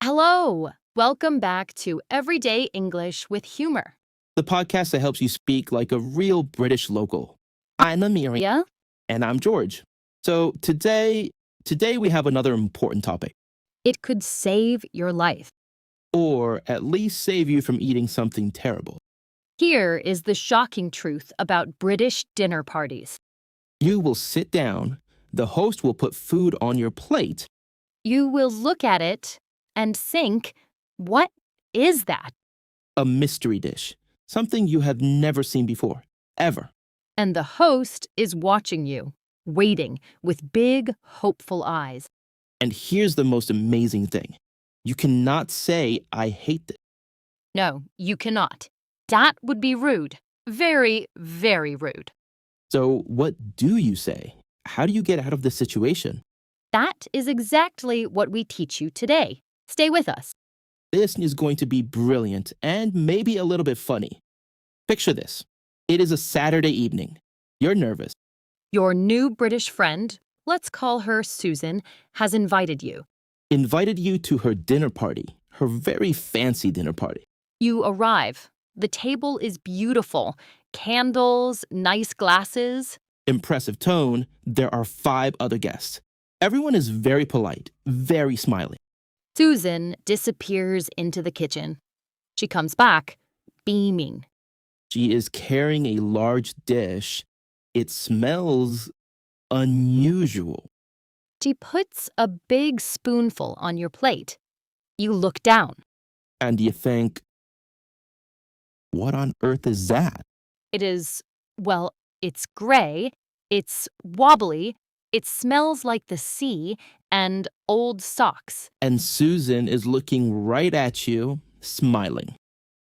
Hello! Welcome back to Everyday English with Humour. The podcast that helps you speak like a real British local. I'm Amiri, Yeah? and I'm George. So today we have another important topic, It could save your life. or at least save you from eating something terrible. Here is the shocking truth about British dinner parties. You will sit down, the host will put food on your plate, You will look at it and think, what is that? a mystery dish, something you have never seen before, ever. And the host is watching you, waiting with big, hopeful eyes. And here's the most amazing thing. You cannot say, I hate this. No, you cannot. That would be rude. Very, very rude. So what do you say? How do you get out of this situation? That is exactly what we teach you today. Stay with us. This is going to be brilliant and maybe a little bit funny. Picture this. It is a Saturday evening. You're nervous. Your new British friend, let's call her Susan, has invited you. Invited you to her dinner party, her very fancy dinner party. You arrive. The table is beautiful. Candles, nice glasses. Impressive tone, there are 5 other guests. Everyone is very polite, very smiling. Susan disappears into the kitchen. She comes back, beaming. She is carrying a large dish. It smells unusual. She puts a big spoonful on your plate. You look down. And you think, what on earth is that? It is, well, it's gray, it's wobbly, it smells like the sea and old socks. And Susan is looking right at you, smiling.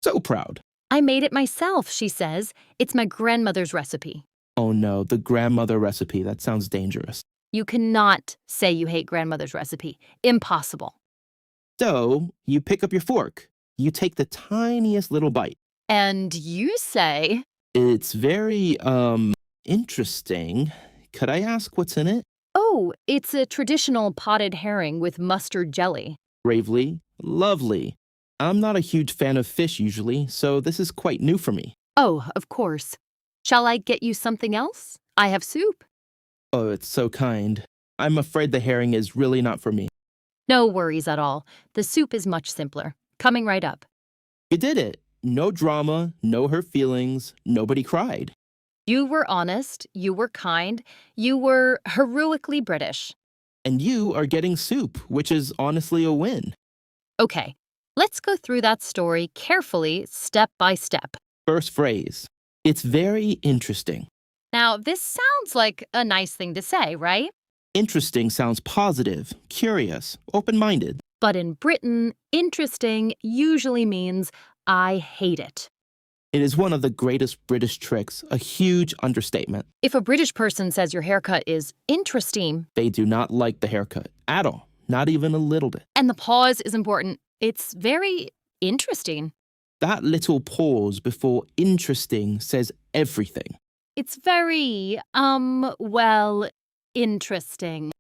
So proud. I made it myself, she says. It's my grandmother's recipe. Oh no, the grandmother recipe. That sounds dangerous. You cannot say you hate grandmother's recipe. Impossible. So, you pick up your fork. You take the tiniest little bite. And you say, It's very, interesting. Could I ask what's in it? oh, it's a traditional potted herring with mustard jelly. Bravely. Lovely. I'm not a huge fan of fish usually, so this is quite new for me. Oh, of course. Shall I get you something else? I have soup. Oh, it's so kind. I'm afraid the herring is really not for me. No worries at all. The soup is much simpler. Coming right up. You did it. No drama, no hurt feelings, nobody cried. You were honest, you were kind, you were heroically British. And you are getting soup, which is honestly a win. Okay, let's go through that story carefully, step by step. First phrase. It's very interesting. Now, this sounds like a nice thing to say, right? Interesting sounds positive, curious, open-minded. But in Britain, interesting usually means I hate it. It is one of the greatest British tricks, a huge understatement. If a British person says your haircut is interesting, They do not like the haircut at all, not even a little bit. and the pause is important, it's very interesting. That little pause before interesting says everything. It's very, well, interesting.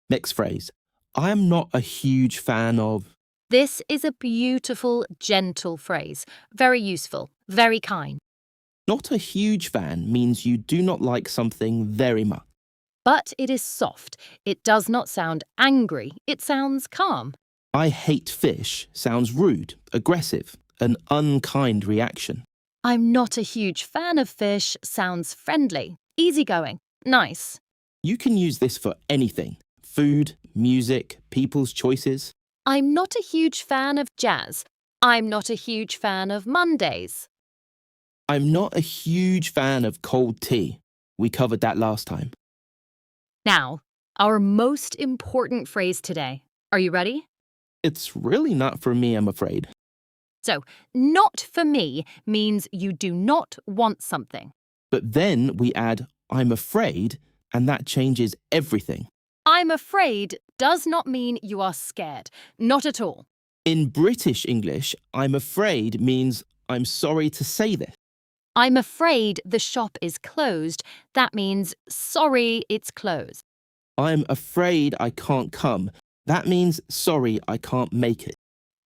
Next phrase. I am not a huge fan of. This is a beautiful, gentle phrase. Very useful, very kind. Not a huge fan means you do not like something very much. But it is soft. It does not sound angry. It sounds calm. I hate fish sounds rude, aggressive, an unkind reaction. I'm not a huge fan of fish sounds friendly, easygoing, nice. You can use this for anything. Food, music, people's choices. I'm not a huge fan of jazz. I'm not a huge fan of Mondays. I'm not a huge fan of cold tea. We covered that last time. Now, our most important phrase today. Are you ready? It's really not for me, I'm afraid. So, not for me means you do not want something. But then we add, I'm afraid, and that changes everything. I'm afraid does not mean you are scared. Not at all. In British English, I'm afraid means I'm sorry to say this. I'm afraid the shop is closed. That means sorry, it's closed. I'm afraid I can't come. That means sorry I can't make it.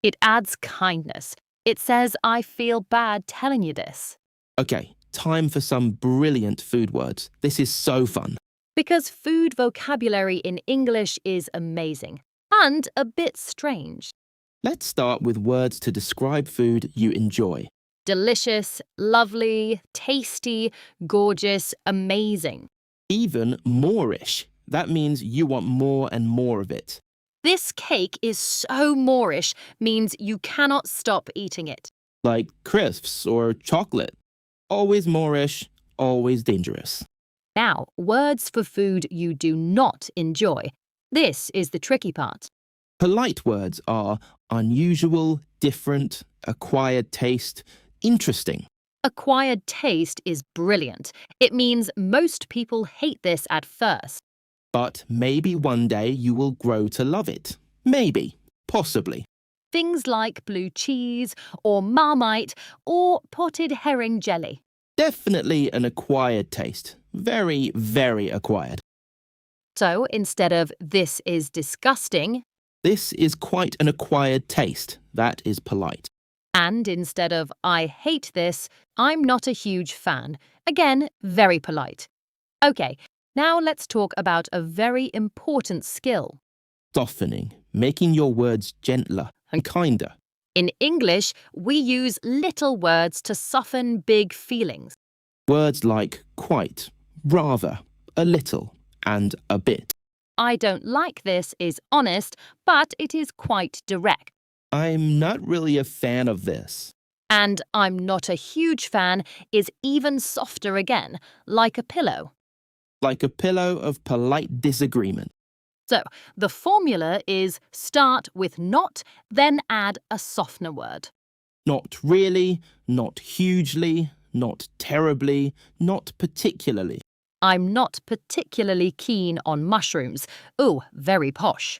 It adds kindness. It says, I feel bad telling you this. Okay, time for some brilliant food words. This is so fun. Because food vocabulary in English is amazing and a bit strange. Let's start with words to describe food you enjoy. Delicious, lovely, tasty, gorgeous, amazing. Even moreish. That means you want more and more of it. This cake is so Moorish means you cannot stop eating it. Like crisps or chocolate. Always moreish, always dangerous. Now, words for food you do not enjoy. This is the tricky part. Polite words are unusual, different, acquired taste, interesting. Acquired taste is brilliant. It means most people hate this at first. But maybe one day you will grow to love it. Maybe. Possibly. Things like blue cheese or Marmite or potted herring jelly. Definitely an acquired taste. Very, very acquired. So instead of this is disgusting, This is quite an acquired taste. That is polite. and instead of I hate this, I'm not a huge fan. Again, very polite. Okay, now let's talk about a very important skill. Softening. Making your words gentler and kinder. In English, we use little words to soften big feelings. Words like quite, rather, a little, and a bit. I don't like this is honest, but it is quite direct. I'm not really a fan of this. And I'm not a huge fan is even softer again, like a pillow. Like a pillow of polite disagreement. So, the formula is start with not, then add a softener word. Not really, not hugely, not terribly, not particularly. I'm not particularly keen on mushrooms. Ooh, very posh.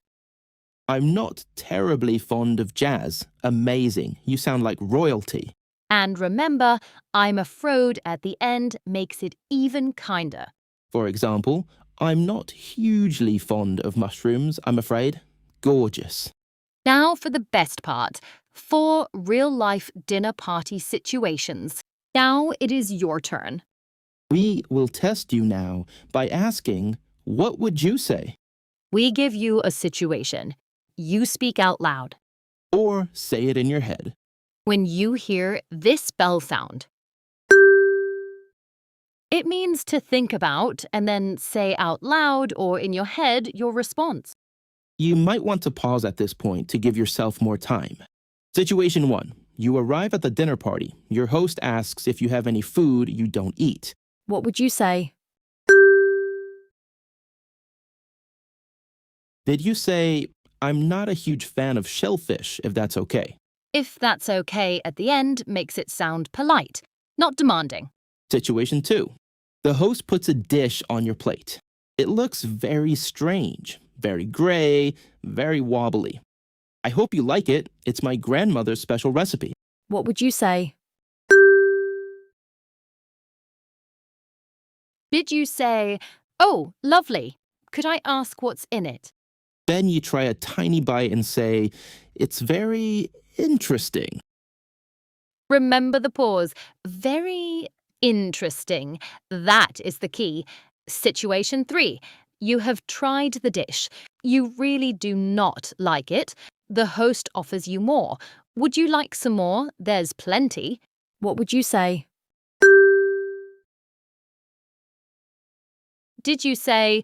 I'm not terribly fond of jazz. Amazing. You sound like royalty. And remember, I'm afraid at the end makes it even kinder. For example, I'm not hugely fond of mushrooms, I'm afraid. Gorgeous. Now for the best part, 4 real-life dinner party situations. Now it is your turn. We will test you now by asking, what would you say? We give you a situation. You speak out loud. Or say it in your head. When you hear this bell sound, it means to think about and then say out loud or in your head your response. You might want to pause at this point to give yourself more time. Situation 1. You arrive at the dinner party. Your host asks if you have any food you don't eat. What would you say? Did you say, I'm not a huge fan of shellfish, if that's okay? If that's okay at the end makes it sound polite, not demanding. Situation 2. The host puts a dish on your plate. It looks very strange, very gray, very wobbly. I hope you like it. It's my grandmother's special recipe. What would you say? Did you say, oh, lovely. Could I ask what's in it? Then you try a tiny bite and say, it's very interesting. Remember the pause. Very interesting. That is the key. Situation 3. You have tried the dish. You really do not like it. The host offers you more. Would you like some more? There's plenty. What would you say? Did you say,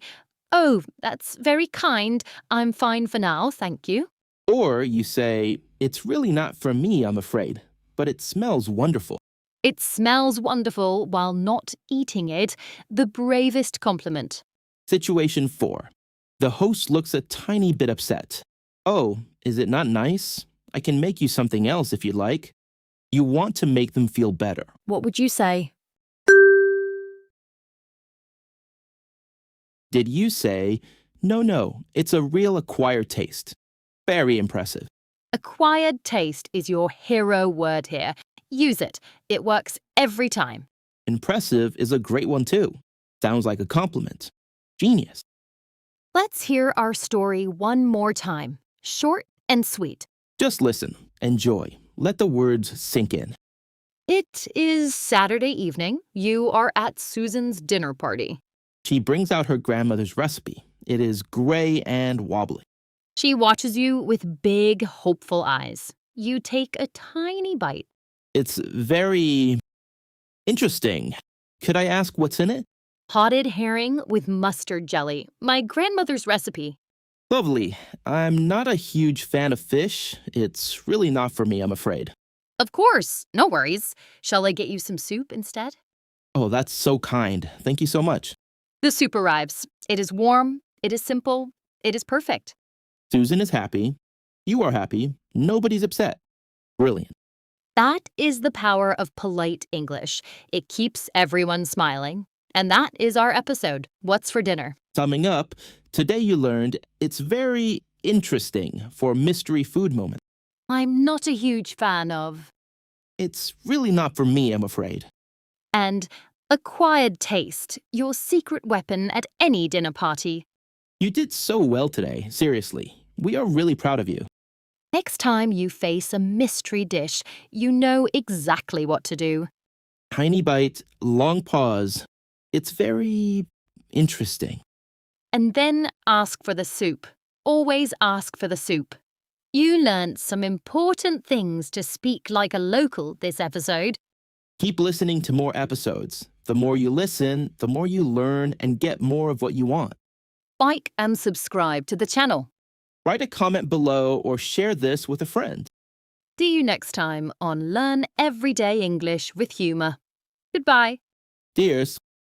oh, that's very kind. I'm fine for now, thank you? Or you say, it's really not for me, I'm afraid, but it smells wonderful. It smells wonderful while not eating it. The bravest compliment. Situation 4. The host looks a tiny bit upset. Oh, is it not nice? I can make you something else if you like. You want to make them feel better. What would you say? Did you say, no, it's a real acquired taste? Very impressive. Acquired taste is your hero word here. Use it. It works every time. Impressive is a great one too. Sounds like a compliment. Genius. Let's hear our story one more time. Short and sweet. Just listen Enjoy. Let the words sink in. It is Saturday evening. You are at Susan's dinner party. She brings out her grandmother's recipe. It is gray and wobbly. She watches you with big, hopeful eyes. You take a tiny bite. It's very interesting. Could I ask what's in it? Potted herring with mustard jelly, my grandmother's recipe. Lovely. I'm not a huge fan of fish. It's really not for me, I'm afraid. Of course, no worries. Shall I get you some soup instead? Oh, that's so kind. Thank you so much. The soup arrives. It is warm, it is simple, it is perfect. Susan is happy. You are happy. Nobody's upset. Brilliant. That is the power of polite English. It keeps everyone smiling. And that is our episode, What's for Dinner? Summing up, today you learned it's very interesting for mystery food moments. I'm not a huge fan of. It's really not for me, I'm afraid. And acquired taste, your secret weapon at any dinner party. You did so well today, seriously. We are really proud of you. Next time you face a mystery dish, you know exactly what to do. Tiny bite, long pause. It's very interesting. And then ask for the soup. Always ask for the soup. You learnt some important things to speak like a local this episode. Keep listening to more episodes. The more you listen, the more you learn and get more of what you want. Like and subscribe to the channel. Write a comment below or share this with a friend. See you next time on Learn Everyday English with Humour. Goodbye. Cheers.